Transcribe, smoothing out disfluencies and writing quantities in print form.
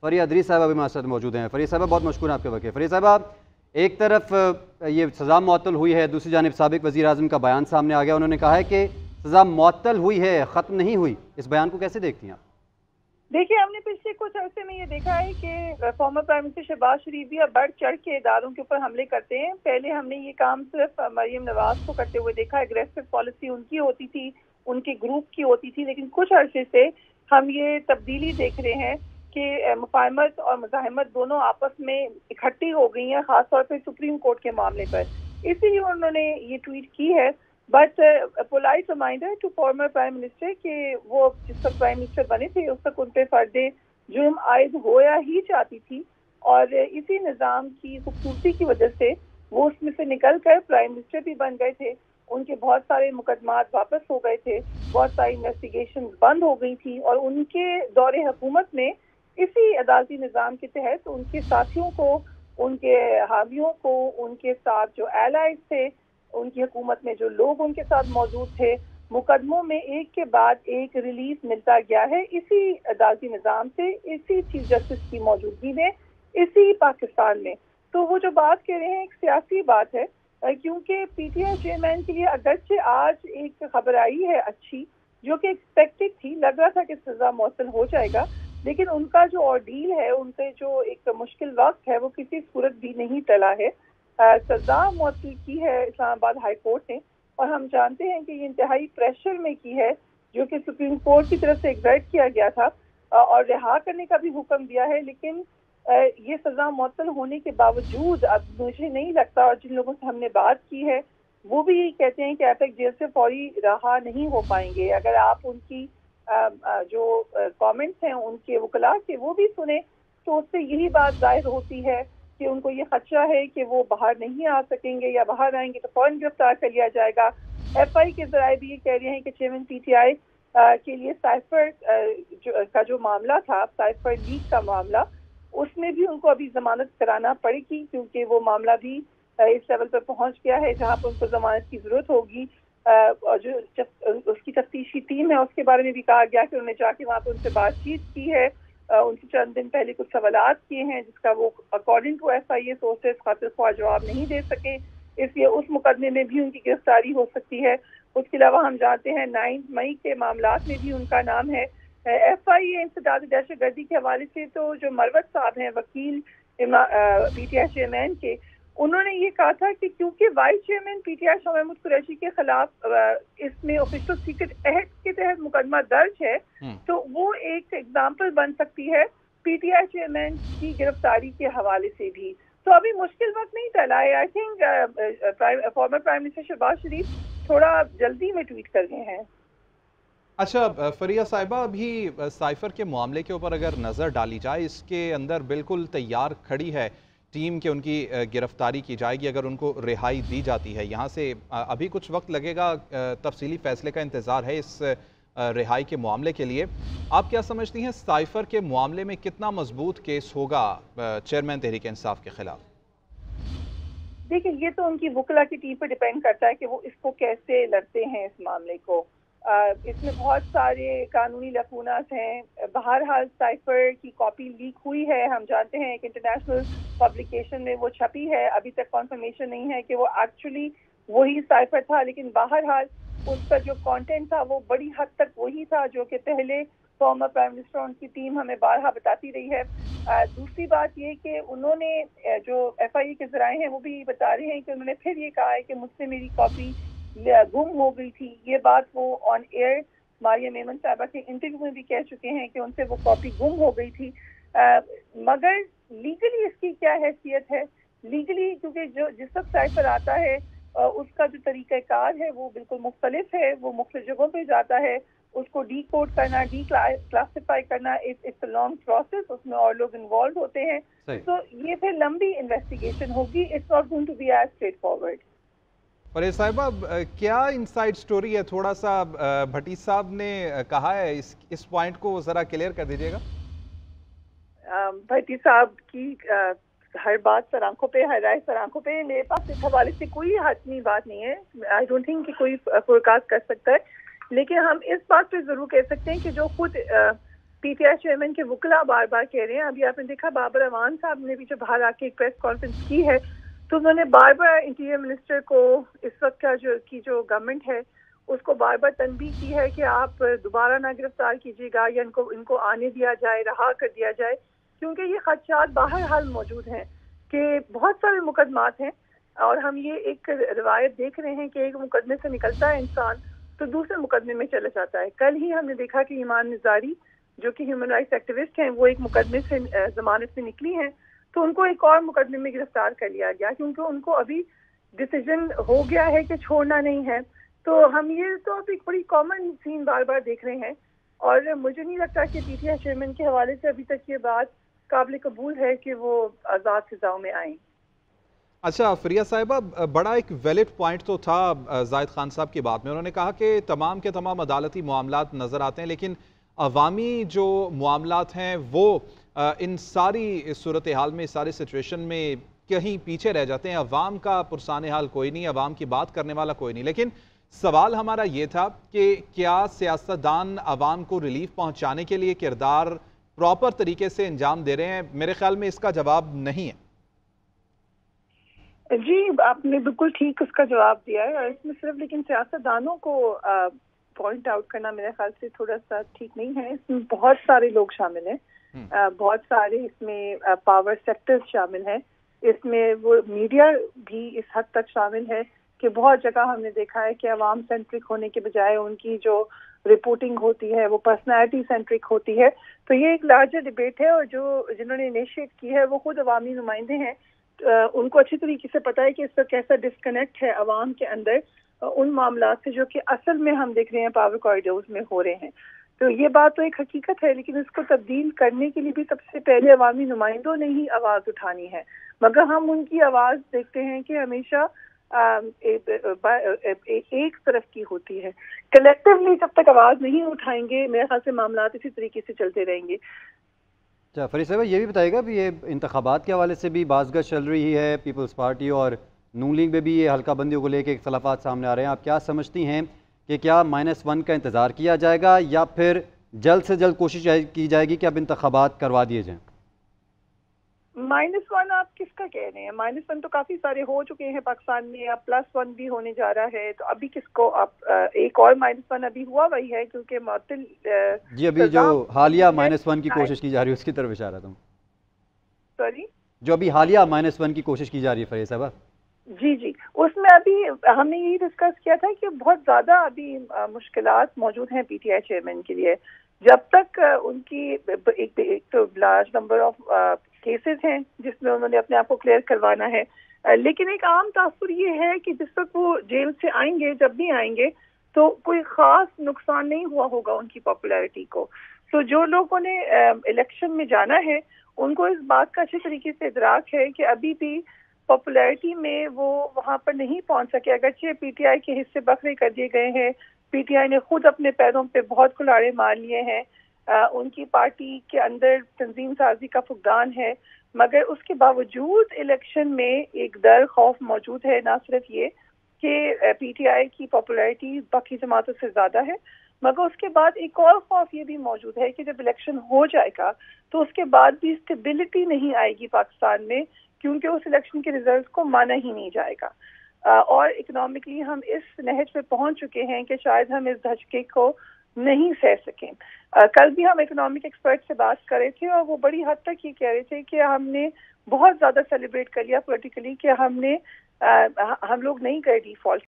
फरिया अदरी साहब अभी हमारे साथ मौजूद हैं। फरिया साहब बहुत मशकूर हैं आपके वक़्त। फरिया साहब, एक तरफ ये सज़ा मुअत्तल हुई है, दूसरी जानिब साबिक़ वज़ीर आज़म का बयान सामने आ गया। उन्होंने कहा है कि सज़ा मुअत्तल हुई है, ख़त्म नहीं हुई। इस बयान को कैसे देखती हैं आप? देखिए, हमने पिछले कुछ अरसे में ये देखा है कि फॉर्मर प्राइम मिनिस्टर शहबाज शरीफ भी अब बढ़ चढ़ के इदारों के ऊपर हमले करते हैं। पहले हमने ये काम सिर्फ मरियम नवाज को करते हुए देखा, एग्रेसिव पॉलिसी उनकी होती थी, उनके ग्रुप की होती थी। लेकिन कुछ अरसे से हम ये तब्दीली देख रहे हैं कि मुफाहमत और मुज़ाहमत दोनों आपस में इकट्ठी हो गई हैं, खासतौर पर सुप्रीम कोर्ट के मामले पर। इसीलिए उन्होंने ये ट्वीट की है। But polite reminder to former prime minister कि वो जिस वक्त प्राइम मिनिस्टर बने थे उस तक उन पे फर्दे जुर्म आयद होया ही चाहती थी, और इसी निज़ाम की खूबसूरती की वजह से वो उसमें से निकल कर प्राइम मिनिस्टर भी बन गए थे। उनके बहुत सारे मुकदमात वापस हो गए थे, बहुत सारी इन्वेस्टिगेशन बंद हो गई थी, और उनके दौरे हुकूमत में इसी अदालती निज़ाम के तहत उनके साथियों को, उनके हामियों को, उनके साथ जो एलाइज थे, उनकी हुकूमत में जो लोग उनके साथ मौजूद थे, मुकदमों में एक के बाद एक रिलीफ मिलता गया है इसी अदालती निज़ाम से, इसी चीफ जस्टिस की मौजूदगी में, इसी पाकिस्तान में। तो वो जो बात कह रहे हैं एक सियासी बात है, क्योंकि पीटीआई चेयरमैन के लिए अगरचे आज एक खबर आई है अच्छी, जो कि एक्सपेक्टेड थी, लग रहा था कि सज़ा मौसल हो जाएगा, लेकिन उनका जो ऑर्डील है, उनके जो एक मुश्किल वक्त है, वो किसी सूरत भी नहीं टला है। सज़ा मौतल की है इस्लामाबाद हाई कोर्ट ने, और हम जानते हैं कि ये इंतहाई प्रेशर में की है, जो कि सुप्रीम कोर्ट की तरफ से एग्जर्ट किया गया था, और रिहा करने का भी हुक्म दिया है। लेकिन ये सज़ा मौतल होने के बावजूद अब मुझे नहीं लगता, और जिन लोगों से हमने बात की है वो भी यही कहते हैं कि एपेक जेल से फौरी रहा नहीं हो पाएंगे। अगर आप उनकी जो कमेंट्स हैं उनके वकला के वो भी सुने, तो उससे यही बात जाहिर होती है कि उनको ये खदशा है कि वो बाहर नहीं आ सकेंगे, या बाहर आएंगे तो फौरन गिरफ्तार कर लिया जाएगा। एफआई के जराए भी ये कह रहे हैं कि चेयरमैन पीटीआई के लिए साइफर का जो मामला था, साइफर लीक का मामला, उसमें भी उनको अभी जमानत कराना पड़ेगी, क्योंकि वो मामला भी इस लेवल पर पहुंच गया है जहां पर उनको जमानत की जरूरत होगी। और जो उसकी तफ्तीशी टीम है उसके बारे में भी कहा गया कि उन्होंने जाके वहाँ पर उनसे बातचीत की है, उनसे चंद दिन पहले कुछ सवालात किए हैं, जिसका वो अकॉर्डिंग टू एफआईए सोर्सेस खातिर ख्वाह जवाब नहीं दे सके, इसलिए उस मुकदमे में भी उनकी गिरफ्तारी हो सकती है। उसके अलावा हम जानते हैं 9 मई के मामलात में भी उनका नाम है। एफआईए इंसदाद दहशत गर्दी के हवाले से तो जो मरवत साहब हैं, वकील पीटीआई चेयरमैन के, उन्होंने ये कहा था कि क्योंकि vice chairman PTI Shah Mahmood Qureshi के खिलाफ इसमें ऑफिशियल सीक्रेट एक्ट के तहत मुकदमा दर्ज है, तो वो एक एग्जाम्पल बन सकती है पीटीआई चेयरमैन की गिरफ्तारी के हवाले से भी। तो अभी मुश्किल वक्त नहीं टला है। I think former prime minister Shahbaz Sharif थोड़ा जल्दी में ट्वीट कर गए हैं। अच्छा फरिया साहिबा, अभी साइफर के मामले के ऊपर अगर नज़र डाली जाए, इसके अंदर बिल्कुल तैयार खड़ी है टीम के उनकी गिरफ्तारी की जाएगी अगर उनको रिहाई दी जाती है। यहाँ से अभी कुछ वक्त लगेगा, तफसीली फैसले का इंतज़ार है इस रिहाई के मामले के लिए। आप क्या समझती हैं साइफर के मामले में कितना मजबूत केस होगा चेयरमैन तहरीक इंसाफ के खिलाफ? देखिए, ये तो उनकी वकला की टीम पर डिपेंड करता है कि वो इसको कैसे लड़ते हैं इस मामले को। इसमें बहुत सारे कानूनी लकूनात हैं। बहरहाल साइफर की कॉपी लीक हुई है, हम जानते हैं एक इंटरनेशनल पब्लिकेशन में वो छपी है। अभी तक कॉन्फर्मेशन नहीं है कि वो एक्चुअली वही साइफर था, लेकिन बहरहाल उसका जो कंटेंट था वो बड़ी हद तक वही था जो कि पहले फॉर्मर प्राइम मिनिस्टर और उनकी टीम हमें बारहा बताती रही है। दूसरी बात ये कि उन्होंने जो एफआईए के जराए हैं वो भी बता रहे हैं कि उन्होंने फिर ये कहा है कि मुझसे मेरी कॉपी गुम हो गई थी। ये बात वो ऑन एयर मारिया मेमन साहबा के इंटरव्यू में भी कह चुके हैं कि उनसे वो कॉपी गुम हो गई थी। मगर लीगली इसकी क्या हैसियत है? लीगली क्योंकि जो जिस वक्त साइफर आता है उसका जो तरीक़ाकार है वो बिल्कुल मुख्तलिफ है। वो मुख्तलिफ जगहों पे जाता है, उसको डी कोड करना, डी क्लासिफाई करना, इट्स अ लॉन्ग प्रोसेस, उसमें और लोग इन्वॉल्व होते हैं। तो ये फिर लंबी इन्वेस्टिगेशन होगी। It's not going to be as straightforward. Fariya साहिबा, क्या इनसाइड स्टोरी है? थोड़ा सा भट्टी साहब ने कहा है, इस पॉइंट को जरा क्लियर कर दीजिएगा। भट्टी साहब की हर बात सर आंखों पे, हर राय सर आंखों पे। मेरे पास इस हवाले से कोई हातमी बात नहीं है। आई डोंट थिंक कि कोई फोरकास्ट कर सकता है, लेकिन हम इस बात पे जरूर कह सकते हैं कि जो खुद پی ٹی آئی چیئرمین کے وکلا بار بار کہہ رہے ہیں. ابھی آپ نے دیکھا بابر اعوان صاحب نے بھی جو باہر آ کے ایک پریس کانفرنس کی ہے تو انہوں نے بار بار انٹیریئر منسٹر کو اس وقت کا جو گورنمنٹ ہے اس کو بار بار تنبیہ کی ہے کہ آپ دوبارہ نہ گرفتار کیجیے گا یا ان کو آنے دیا جائے, رہا کر دیا جائے, کیونکہ یہ خدشات باہر حال موجود ہیں کہ بہت سارے مقدمات ہیں اور ہم یہ ایک روایت دیکھ رہے ہیں کہ ایک مقدمے سے نکلتا ہے انسان تو دوسرے مقدمے میں چلا جاتا ہے. کل ہی ہم نے دیکھا کہ ایمان نظاری جو کہ ہیومن رائٹس ایکٹیوسٹ ہیں وہ ایک مقدمے سے ضمانت میں نکلی ہیں تو ان کو ایک اور مقدمے میں گرفتار کر لیا گیا کیونکہ ان کو ابھی ڈیسیجن ہو گیا ہے کہ چھوڑنا نہیں ہے. تو ہم یہ تو اب ایک بڑی کامن سین بار بار دیکھ رہے ہیں اور مجھے نہیں لگتا کہ پی ٹی آئی چیئرمین کے حوالے سے ابھی تک یہ بات قابل قبول ہے کہ وہ آزاد سزاؤں میں آئیں. اچھا فریہ صاحبہ, بڑا ایک ویلڈ پوائنٹ تو تھا زاہد خان صاحب کی بات میں. انہوں نے کہا کہ تمام کے تمام عدالتی معاملات نظر آتے ہیں لیکن عوامی جو معاملات ہیں وہ ان ساری صورتحال میں, ساری سچویشن میں کہیں پیچھے رہ جاتے ہیں. عوام کا پرسان حال کوئی نہیں, عوام کی بات کرنے والا کوئی نہیں. لیکن سوال ہمارا یہ تھا کہ کیا سیاستدان عوام کو ریلیف پہنچانے کے لیے کردار پراپر طریقے سے انجام دے رہے ہیں؟ میرے خیال میں اس کا جواب نہیں ہے. جی آپ نے بالکل ٹھیک اس کا جواب دیا ہے اور اس میں صرف لیکن سیاستدانوں کو پوائنٹ آؤٹ کرنا میرے خیال سے تھوڑا سا ٹھیک نہیں ہے. اس میں بہت سارے لوگ شامل ہیں, بہت سارے اس میں پاور سیکٹر شامل ہیں, اس میں وہ میڈیا بھی اس حد تک شامل ہے کہ بہت جگہ ہم نے دیکھا ہے کہ عوام سینٹرک ہونے کے بجائے ان کی جو رپورٹنگ ہوتی ہے وہ پرسنالٹی سینٹرک ہوتی ہے. تو یہ ایک لارجر ڈبیٹ ہے اور جنہوں نے انیشیٹ کی ہے وہ خود عوامی نمائندے ہیں. ان کو اچھی طریقے سے پتا ہے کہ اس کا کیسا ڈسکنیکٹ ہے عوام کے اندر ان معاملات سے جو کہ اصل میں ہم دیکھ رہے ہیں پاور کوریڈورز میں ہو رہے ہیں. تو یہ بات تو ایک حقیقت ہے لیکن اس کو تبدیل کرنے کے لیے بھی سب سے پہلے عوامی نمائندوں نے ہی آواز اٹھانی ہے. مگر ہم ان کی آواز دیکھتے ہیں کہ ہمیشہ ایک طرف کی ہوتی ہے. کلیکٹیولی جب تک آواز نہیں اٹھائیں گے میرے خیال سے معاملات اسی طریقے سے چلتے رہیں گے. اچھا فریہ صاحبہ, یہ بھی بتائیے گا بھی یہ انتخابات کے حوالے سے بھی بعض گشت چل رہی ہے, پیپلز پارٹی اور نون لیگ میں بھی یہ حلقہ بندیوں کو لے کے اختلافات سامنے آ رہے ہیں. آپ کیا سمجھتی ہیں کہ کیا -1 کا انتظار کیا جائے گا یا پھر جلد سے جلد کوشش کی جائے گی کہ اب انتخابات کروا دیے جائیں؟ -1 آپ کس کا کہہ رہے ہیں؟ -1 تو کافی سارے ہو چکے ہیں پاکستان میں, اب +1 بھی ہونے جا رہا ہے. تو ابھی کس کو آپ ایک اور -1 ابھی ہوا وہی ہے کیونکہ معطل جی ابھی جو حالیہ -1 کی کوشش کی جا رہی ہے اس کی طرف اشارہ تھا. سوری, جو ابھی حالیہ -1 کی کوشش کی جا رہی ہے فریہ صاحبہ. جی اس میں ابھی ہم نے یہی ڈسکس کیا تھا کہ بہت زیادہ ابھی مشکلات موجود ہیں پی ٹی آئی چیئرمین کے لیے. جب تک ان کی ایک تو لارج نمبر آف کیسز ہیں جس میں انہوں نے اپنے آپ کو کلیئر کروانا ہے, لیکن ایک عام تاثر یہ ہے کہ جس وقت وہ جیل سے آئیں گے, جب بھی آئیں گے تو کوئی خاص نقصان نہیں ہوا ہوگا ان کی پاپولیرٹی کو. تو جو لوگوں نے الیکشن میں جانا ہے ان کو اس بات کا اچھی طریقے سے ادراک ہے کہ ابھی بھی پاپولیرٹی میں وہ وہاں پر نہیں پہنچ سکے. اگرچہ پی ٹی آئی کے حصے بکھرے کر دیے گئے ہیں, پی ٹی آئی نے خود اپنے پیروں پہ بہت کلاڑے مار لیے ہیں, ان کی پارٹی کے اندر تنظیم سازی کا فقدان ہے, مگر اس کے باوجود الیکشن میں ایک ڈر خوف موجود ہے. نہ صرف یہ کہ پی ٹی آئی کی پاپولیرٹی باقی جماعتوں سے زیادہ ہے, مگر اس کے بعد ایک اور خوف یہ بھی موجود ہے کہ جب الیکشن ہو جائے گا تو اس کے بعد بھی اسٹیبلٹی نہیں آئے گی پاکستان میں, کیونکہ اس الیکشن کے ریزلٹس کو مانا ہی نہیں جائے گا. اور اکنامکلی ہم اس نہج پہ پہنچ چکے ہیں کہ شاید ہم اس دھچکے کو نہیں سہ سکیں. کل بھی ہم اکنامک ایکسپرٹ سے بات کر رہے تھے اور وہ بڑی حد تک یہ کہہ رہے تھے کہ ہم نے بہت زیادہ سیلیبریٹ کر لیا پولیٹیکلی کہ ہم لوگ نہیں گئے ڈیفالٹ